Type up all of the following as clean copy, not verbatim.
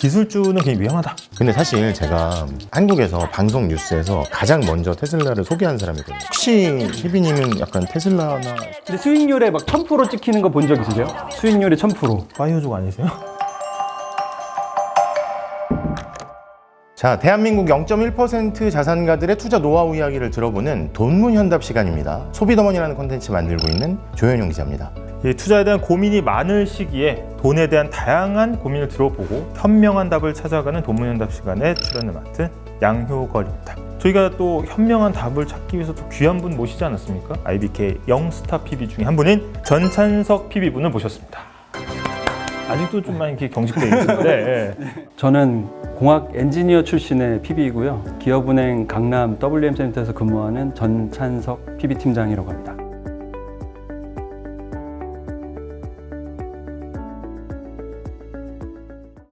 기술주는 굉장히 위험하다. 근데 사실 제가 한국에서 방송 뉴스에서 가장 먼저 테슬라를 소개한 사람이거든요. 혹시 희비님은 약간 테슬라나 근데 수익률에 막 1000% 찍히는 거 본 적 있으세요? 수익률에 1000%. 파이어족 아니세요? 자, 대한민국 0.1% 자산가들의 투자 노하우 이야기를 들어보는 돈문현답 시간입니다. 소비더머니라는 콘텐츠 만들고 있는 조현용 기자입니다. 이 투자에 대한 고민이 많을 시기에 돈에 대한 다양한 고민을 들어보고 현명한 답을 찾아가는 돈문현답 시간에 출연을 맡은 양효걸입니다. 저희가 또 현명한 답을 찾기 위해서 또 귀한 분 모시지 않았습니까? IBK 영스타 PB 중에 한 분인 전찬석 PB분을 모셨습니다. 아직도 좀 많이 이렇게 경직되어 있는데 저는 공학 엔지니어 출신의 PB이고요. 기업은행 강남 WM센터에서 근무하는 전찬석 PB팀장이라고 합니다.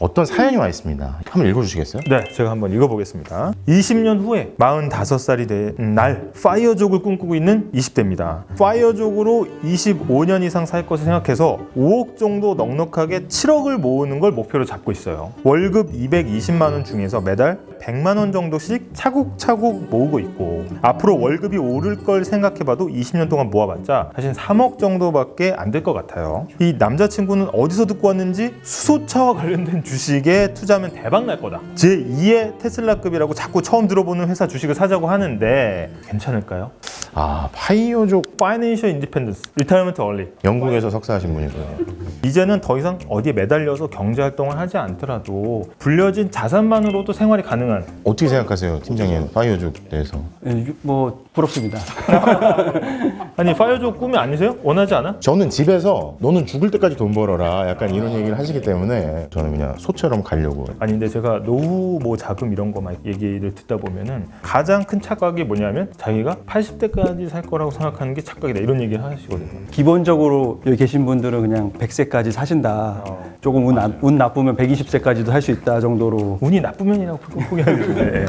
어떤 사연이 와 있습니다. 한번 읽어주시겠어요? 네, 제가 한번 읽어보겠습니다. 20년 후에 45살이 된 날 파이어족을 꿈꾸고 있는 20대입니다. 파이어족으로 25년 이상 살 것을 생각해서 5억 정도 넉넉하게 7억을 모으는 걸 목표로 잡고 있어요. 월급 220만 원 중에서 매달 100만 원 정도씩 차곡차곡 모으고 있고 앞으로 월급이 오를 걸 생각해봐도 20년 동안 모아봤자 사실 3억 정도밖에 안 될 것 같아요. 이 남자친구는 어디서 듣고 왔는지 수소차와 관련된 주식에 투자하면 대박 날 거다. 제2의 테슬라급이라고 자꾸 처음 들어보는 회사 주식을 사자고 하는데 괜찮을까요? 아, 파이어족 Financial Independence, Retirement Early. 영국에서 석사하신 분이고요. 이제는 더 이상 어디에 매달려서 경제활동을 하지 않더라도 불려진 자산만으로도 생활이 가능한. 어떻게 생각하세요, 팀장님? 파이어족 대해서? 뭐 부럽습니다. 아니 파이어족 꿈이 아니세요? 원하지 않아? 저는 집에서 너는 죽을 때까지 돈 벌어라 약간 이런 얘기를 하시기 때문에 저는 그냥 소처럼 가려고. 아니 근데 제가 노후 뭐 자금 이런 거 막 얘기를 듣다 보면은 가장 큰 착각이 뭐냐면 자기가 80대까지 살 거라고 생각하는 게 착각이다 이런 얘기를 하시거든요. 기본적으로 여기 계신 분들은 그냥 100세까지 사신다. 조금 운 나쁘면 120세까지도 할 수 있다 정도로. 운이 나쁘면이라고 포기하는데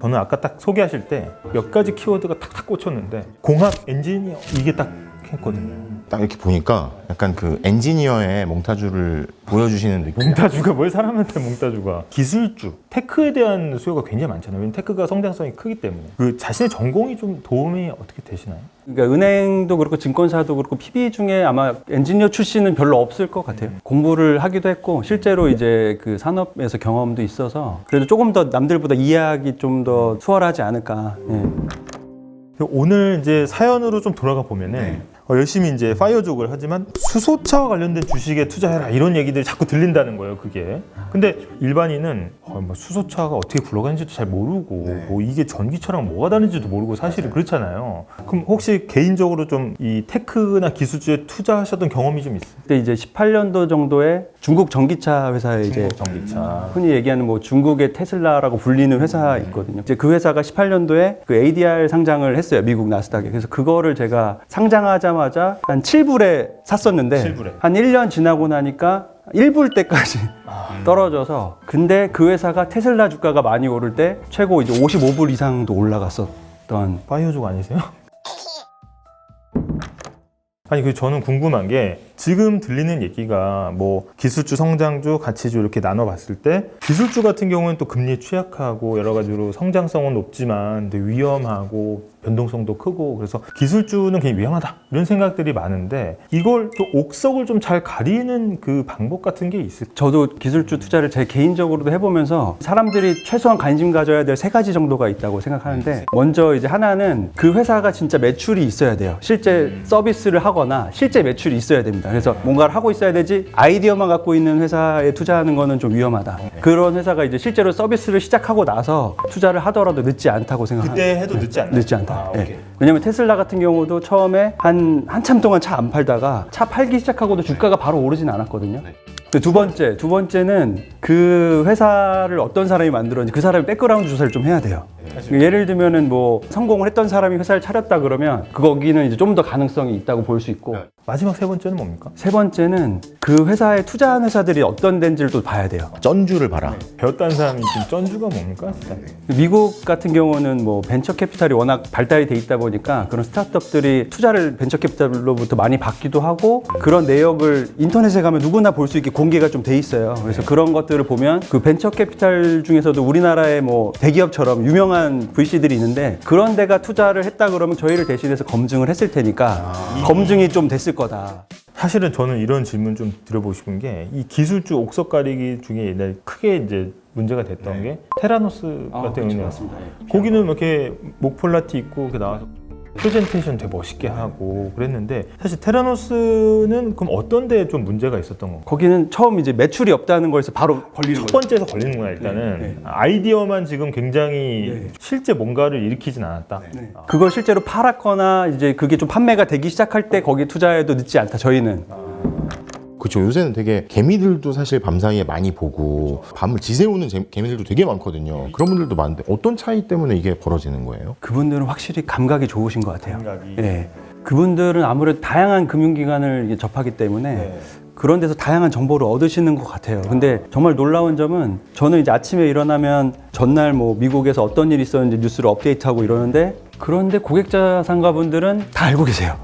저는 아까 딱 소개하실 때 몇 가지 키워드가 탁탁 꽂혔는데 공학 엔지니어 이게 딱 했거든요. 딱 이렇게 보니까 약간 그 엔지니어의 몽타주를 보여주시는 느낌. 몽타주가 뭘 사람한테 몽타주가 기술주 테크에 대한 수요가 굉장히 많잖아요. 왜냐면 테크가 성장성이 크기 때문에 그 자신의 전공이 좀 도움이 어떻게 되시나요? 그러니까 은행도 그렇고 증권사도 그렇고 PB 중에 아마 엔지니어 출신은 별로 없을 것 같아요. 공부를 하기도 했고 실제로 이제 그 산업에서 경험도 있어서 그래도 조금 더 남들보다 이해하기 좀 더 수월하지 않을까. 예. 오늘 이제 사연으로 좀 돌아가 보면은 열심히 이제 파이어족을 하지만 수소차와 관련된 주식에 투자해라 이런 얘기들이 자꾸 들린다는 거예요. 그게. 근데 일반인은 뭐 수소차가 어떻게 굴러가는지도 잘 모르고 뭐 이게 전기차랑 뭐가 다른지도 모르고 사실은 그렇잖아요. 그럼 혹시 개인적으로 좀 이 테크나 기술주에 투자하셨던 경험이 좀 있어요? 그때 이제 18년도 정도에 중국 전기차 회사에 이제 전기차. 흔히 얘기하는 뭐 중국의 테슬라라고 불리는 회사 있거든요. 이제 그 회사가 18년도에 그 ADR 상장을 했어요. 미국 나스닥에. 그래서 그거를 제가 상장하자마자 한 7불에 샀었는데 7불에. 한 1년 지나고 나니까 1불 때까지 떨어져서 근데 그 회사가 테슬라 주가가 많이 오를 때 최고 이제 55불 이상도 올라갔었던. 파이어족 아니세요? 아니 그 저는 궁금한 게 지금 들리는 얘기가 뭐 기술주, 성장주, 가치주 이렇게 나눠봤을 때 기술주 같은 경우는 또 금리에 취약하고 여러 가지로 성장성은 높지만 근데 위험하고 변동성도 크고 그래서 기술주는 굉장히 위험하다 이런 생각들이 많은데 이걸 또 옥석을 좀 잘 가리는 그 방법 같은 게 있을까요? 저도 기술주 투자를 제 개인적으로도 해보면서 사람들이 최소한 관심 가져야 될 3가지 정도가 있다고 생각하는데 먼저 이제 하나는 그 회사가 진짜 매출이 있어야 돼요. 실제 서비스를 하거나 실제 매출이 있어야 됩니다. 그래서 뭔가를 하고 있어야 되지 아이디어만 갖고 있는 회사에 투자하는 거는 좀 위험하다. 그런 회사가 이제 실제로 서비스를 시작하고 나서 투자를 하더라도 늦지 않다고 생각합니다. 그때 해도 늦지 않나요? 늦지 않다. 아, 예. 오케이. 왜냐면 테슬라 같은 경우도 처음에 한참 동안 차 안 팔다가 차 팔기 시작하고도 주가가 바로 오르진 않았거든요. 근데 두 번째는 그 회사를 어떤 사람이 만들었는지 그 사람의 백그라운드 조사를 좀 해야 돼요. 예를 들면은 뭐 성공을 했던 사람이 회사를 차렸다 그러면 거기는 이제 좀 더 가능성이 있다고 볼 수 있고 마지막 세 번째는 뭡니까? 세 번째는 그 회사에 투자한 회사들이 어떤 데인지를 또 봐야 돼요. 쩐주를 봐라. 배웠다는 사람이 지금 쩐주가 뭡니까? 진짜. 미국 같은 경우는 뭐 벤처 캐피탈이 워낙 발달이 돼 있다 보니까 그런 스타트업들이 투자를 벤처 캐피탈로부터 많이 받기도 하고 그런 내역을 인터넷에 가면 누구나 볼 수 있게 공개가 좀 돼 있어요. 그래서 그런 것들을 보면 그 벤처 캐피탈 중에서도 우리나라의 뭐 대기업처럼 유명한 VC들이 있는데 그런 데가 투자를 했다 그러면 저희를 대신해서 검증을 했을 테니까 검증이 좀 됐을 거다. 사실은 저는 이런 질문 좀 드려보고 싶은 게 이 기술주 옥석 가리기 중에 옛날에 크게 이제 문제가 됐던 게 테라노스 같은 경우는 거기는 이렇게 목폴라티 입고 이렇게 나와서 프레젠테이션 되게 멋있게 하고 그랬는데 사실 테라노스는 그럼 어떤 데에 좀 문제가 있었던 건가? 거기는 처음 이제 매출이 없다는 거에서 바로 걸리는 첫 거예요. 번째에서 걸리는구나 일단은 아이디어만 지금 굉장히 실제 뭔가를 일으키진 않았다. 그걸 실제로 팔았거나 이제 그게 좀 판매가 되기 시작할 때 거기에 투자해도 늦지 않다. 저희는. 그렇죠. 요새는 되게 개미들도 사실 밤사이에 많이 보고 밤을 지새우는 개미들도 되게 많거든요. 그런 분들도 많은데 어떤 차이 때문에 이게 벌어지는 거예요? 그분들은 확실히 감각이 좋으신 것 같아요. 예. 그분들은 아무래도 다양한 금융기관을 이게 접하기 때문에 그런 데서 다양한 정보를 얻으시는 것 같아요. 근데 정말 놀라운 점은 저는 이제 아침에 일어나면 전날 뭐 미국에서 어떤 일이 있었는지 뉴스를 업데이트하고 이러는데 그런데 고객자산가분들은 다 알고 계세요.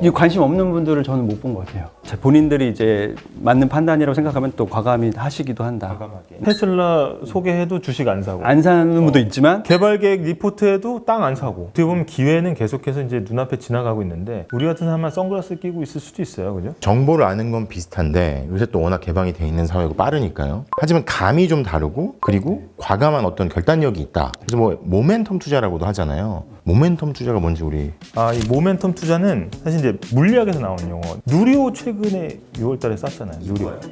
이 관심 없는 분들을 저는 못 본 것 같아요. 본인들이 이제 맞는 판단이라고 생각하면 또 과감히 하시기도 한다. 테슬라 소개해도 주식 안 사고 안 사는 분도 있지만 개발 계획 리포트에도 땅 안 사고 어떻게 보면 기회는 계속해서 이제 눈앞에 지나가고 있는데 우리 같은 사람만 선글라스 끼고 있을 수도 있어요. 그죠? 정보를 아는 건 비슷한데 요새 또 워낙 개방이 돼 있는 사회고 빠르니까요. 하지만 감이 좀 다르고 그리고 과감한 어떤 결단력이 있다. 그래서 뭐 모멘텀 투자라고도 하잖아요. 모멘텀 투자가 뭔지 우리 이 모멘텀 투자는 사실 이제 물리학에서 나오는 용어. 누리호 최근에 6월달에 쌌잖아요.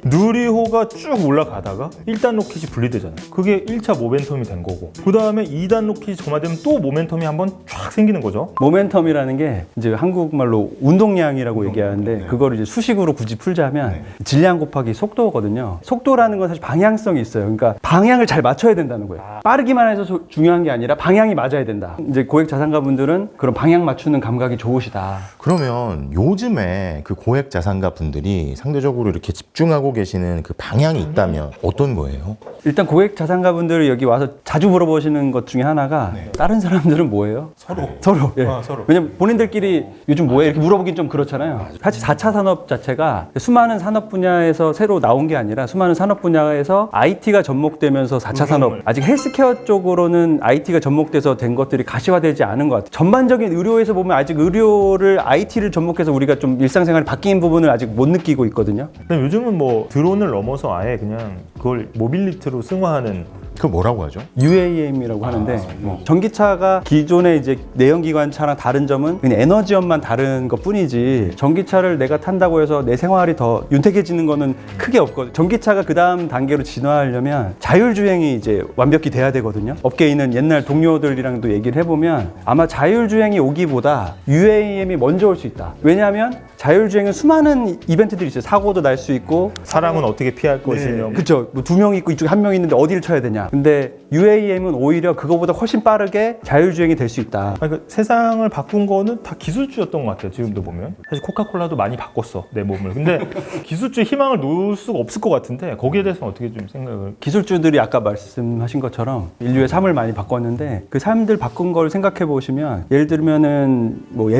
누리호가 쭉 올라가다가 1단 로켓이 분리되잖아요. 그게 1차 모멘텀이 된 거고 그 다음에 2단 로켓이 점화되면 또 모멘텀이 한번 쫙 생기는 거죠. 모멘텀이라는 게 이제 한국말로 운동량이라고 얘기하는데 그거를 이제 수식으로 굳이 풀자면 질량 곱하기 속도거든요. 속도라는 건 사실 방향성이 있어요. 그러니까 방향을 잘 맞춰야 된다는 거예요. 빠르기만 해서 중요한 게 아니라 방향이 맞아야 된다. 이제 고액 자산가분들은 그런 방향 맞추는 감각이 좋으시다. 그러면 요즘에 그 고액 자산가 분들이 상대적으로 이렇게 집중하고 계시는 그 방향이 있다면 어떤 거예요? 일단 고액 자산가분들이 여기 와서 자주 물어보시는 것 중에 하나가 다른 사람들은 뭐예요? 서로. 예. 서로. 왜냐면 본인들끼리 요즘 뭐해 이렇게 물어보긴 좀 그렇잖아요. 사실 4차 산업 자체가 수많은 산업 분야에서 새로 나온 게 아니라 수많은 산업 분야에서 IT가 접목되면서 4차 산업 아직 헬스케어 쪽으로는 IT가 접목돼서 된 것들이 가시화되지 않은 것 같아요. 전반적인 의료에서 보면 아직 의료를 IT를 접목해서 우리가 좀 일상생활이 바뀐 부분을 아직 못 느끼고 있거든요. 근데 요즘은 뭐 드론을 넘어서 아예 그냥 그걸 모빌리티로 승화하는 그거 뭐라고 하죠? UAM이라고 하는데 전기차가 기존의 이제 내연기관차랑 다른 점은 그냥 에너지원만 다른 것 뿐이지 전기차를 내가 탄다고 해서 내 생활이 더 윤택해지는 거는 크게 없거든요. 전기차가 그 다음 단계로 진화하려면 자율주행이 이제 완벽히 돼야 되거든요. 업계에 있는 옛날 동료들이랑도 얘기를 해보면 아마 자율주행이 오기보다 UAM이 먼저 올 수 있다. 왜냐하면 자율주행은 수많은 이벤트들이 있어요. 사고도 날 수 있고 사람은 어떻게 피할 것이며 그렇죠. 뭐 2명 있고 이쪽에 1명 있는데 어디를 쳐야 되냐. 근데 UAM은 오히려 그거보다 훨씬 빠르게 자율주행이 될 수 있다. 그러니까 세상을 바꾼 거는 다 기술주였던 것 같아요. 지금도 보면 사실 코카콜라도 많이 바꿨어 내 몸을. 근데 기술주의 희망을 놓을 수가 없을 것 같은데 거기에 대해서는 어떻게 좀 생각을? 기술주들이 아까 말씀하신 것처럼 인류의 삶을 많이 바꿨는데 그 삶들 바꾼 걸 생각해 보시면 예를 들면은 뭐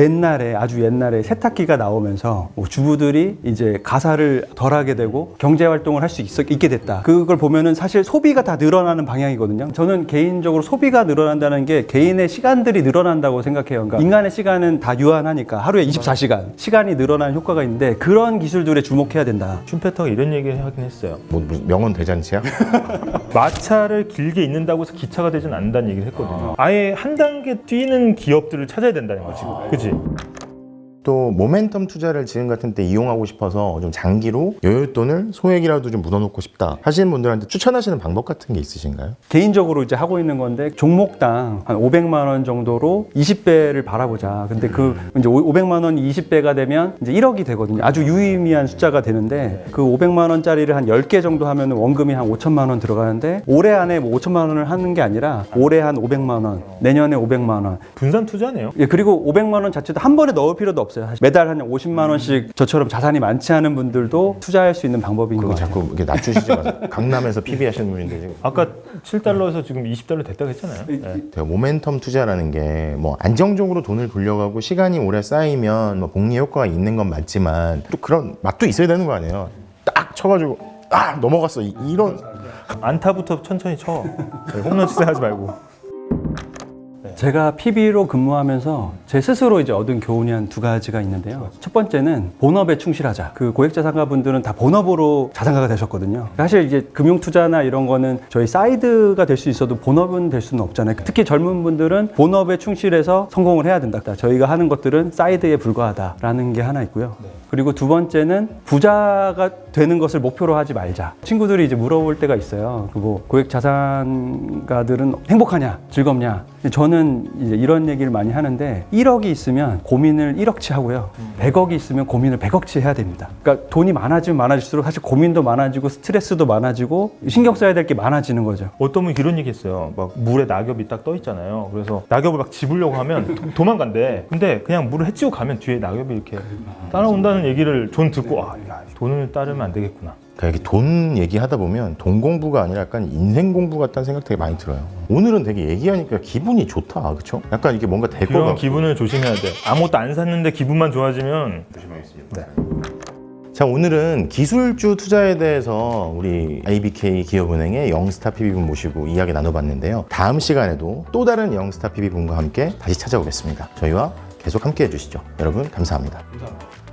아주 옛날에 세탁기가 나오면서 뭐 주부들이 이제 가사를 덜 하게 되고 경제 활동을 할 수 있게 됐다. 그걸 보면은 사실 소비가 다 늘어나는 방향이거든요. 저는 개인적으로 소비가 늘어난다는 게 개인의 시간들이 늘어난다고 생각해요. 그러니까 인간의 시간은 다 유한하니까 하루에 24시간 시간이 늘어나는 효과가 있는데 그런 기술들에 주목해야 된다. 슌페터가 이런 얘기를 하긴 했어요. 뭐 무슨 명언 대잔치야? 마차를 길게 잇는다고 해서 기차가 되진 않는다는 얘기를 했거든요. 아예 한 단계 뛰는 기업들을 찾아야 된다는 거지. 그치? 또 모멘텀 투자를 지금 같은 때 이용하고 싶어서 좀 장기로 여윳돈을 소액이라도 좀 묻어놓고 싶다 하시는 분들한테 추천하시는 방법 같은 게 있으신가요? 개인적으로 이제 하고 있는 건데 종목당 한 500만 원 정도로 20배를 바라보자. 근데 그 이제 500만 원이 20배가 되면 이제 1억이 되거든요. 아주 유의미한 숫자가 되는데 그 500만 원짜리를 한 10개 정도 하면 원금이 한 5천만 원 들어가는데 올해 안에 뭐 5천만 원을 하는 게 아니라 올해 한 500만 원, 내년에 500만 원. 분산 투자네요. 예, 그리고 500만 원 자체도 한 번에 넣을 필요도 없어요. 사실 매달 한 50만 원씩 저처럼 자산이 많지 않은 분들도 투자할 수 있는 방법인 그거 거예요. 자꾸 이렇게 낮추시지 마세요. 강남에서 PB 하시는 분인데 지금 아까 7달러에서 지금 20달러 됐다고 했잖아요. 네. 제가 모멘텀 투자라는 게 뭐 안정적으로 돈을 돌려가고 시간이 오래 쌓이면 뭐 복리 효과가 있는 건 맞지만 또 그런 맛도 있어야 되는 거 아니에요. 딱 쳐가지고 넘어갔어 이런 안타부터 천천히 쳐. 네, 홈런 치자 하지 말고. 제가 PB로 근무하면서 제 스스로 이제 얻은 교훈이 한 두 가지가 있는데요. 첫 번째는 본업에 충실하자. 그 고액자산가 분들은 다 본업으로 자산가가 되셨거든요. 사실 이제 금융투자나 이런 거는 저희 사이드가 될 수 있어도 본업은 될 수는 없잖아요. 특히 젊은 분들은 본업에 충실해서 성공을 해야 된다. 저희가 하는 것들은 사이드에 불과하다라는 게 하나 있고요. 그리고 두 번째는 부자가 되는 것을 목표로 하지 말자. 친구들이 이제 물어볼 때가 있어요. 그 뭐 고액 자산가들은 행복하냐, 즐겁냐. 저는 이제 이런 얘기를 많이 하는데 1억이 있으면 고민을 1억치 하고요. 100억이 있으면 고민을 100억치 해야 됩니다. 그러니까 돈이 많아지면 많아질수록 사실 고민도 많아지고 스트레스도 많아지고 신경 써야 될 게 많아지는 거죠. 어떤 분이 이런 얘기 했어요. 막 물에 낙엽이 딱 떠 있잖아요. 그래서 낙엽을 막 집으려고 하면 도망간대. 근데 그냥 물을 헤치고 가면 뒤에 낙엽이 이렇게 따라온다는 얘기를 전 듣고 야, 돈을 따르면 안 되겠구나. 그러니까 이렇게 돈 얘기하다 보면 돈 공부가 아니라 약간 인생 공부 같다는 생각 되게 많이 들어요. 오늘은 되게 얘기하니까 기분이 좋다, 그렇죠? 약간 이게 뭔가 될 것 그런 같고. 기분을 조심해야 돼. 아무것도 안 샀는데 기분만 좋아지면 조심하겠습니다. 자, 오늘은 기술주 투자에 대해서 우리 IBK 기업은행의 영스타 PB분 모시고 이야기 나눠봤는데요. 다음 시간에도 또 다른 영스타 PB분과 함께 다시 찾아오겠습니다. 저희와 계속 함께 해주시죠. 여러분 감사합니다. 감사합니다.